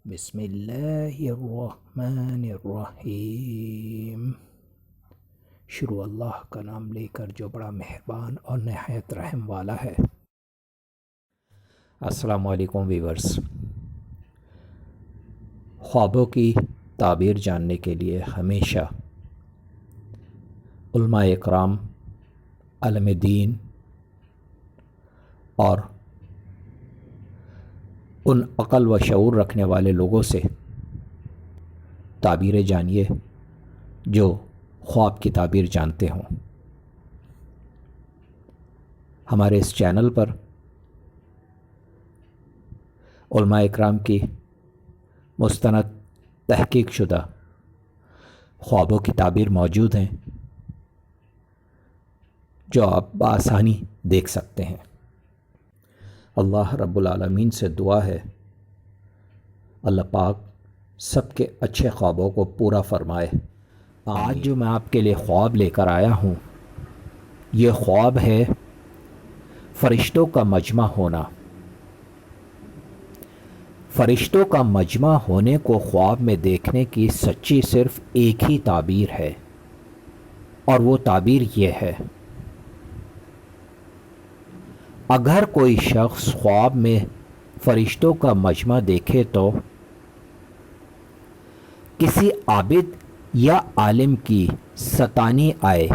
بسم اللہ الرحمن الرحیم۔ شروع اللہ کا نام لے کر جو بڑا مہربان اور نہایت رحم والا ہے۔ السلام علیکم ویورز۔ خوابوں کی تعبیر جاننے کے لیے ہمیشہ علماء اکرام، عالم دین اور ان عقل و شعور رکھنے والے لوگوں سے تعبیریں جانیے جو خواب کی تعبیر جانتے ہوں۔ ہمارے اس چینل پر علماء اکرام کی مستند تحقیق شدہ خوابوں کی تعبیر موجود ہیں جو آپ بآسانی دیکھ سکتے ہیں۔ اللہ رب العالمین سے دعا ہے اللہ پاک سب کے اچھے خوابوں کو پورا فرمائے۔ آج جو میں آپ کے لیے خواب لے کر آیا ہوں، یہ خواب ہے فرشتوں کا مجمع ہونا۔ فرشتوں کا مجمع ہونے کو خواب میں دیکھنے کی سچی صرف ایک ہی تعبیر ہے، اور وہ تعبیر یہ ہے: اگر کوئی شخص خواب میں فرشتوں کا مجمع دیکھے تو کسی عابد یا عالم کی ستانی آئے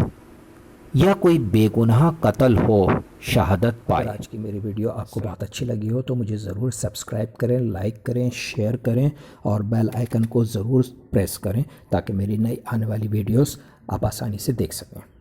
یا کوئی بے گناہ قتل ہو، شہادت پائے۔ آج کی میری ویڈیو آپ کو بہت اچھی لگی ہو تو مجھے ضرور سبسکرائب کریں، لائک کریں، شیئر کریں اور بیل آئیکن کو ضرور پریس کریں تاکہ میری نئی آنے والی ویڈیوز آپ آسانی سے دیکھ سکیں۔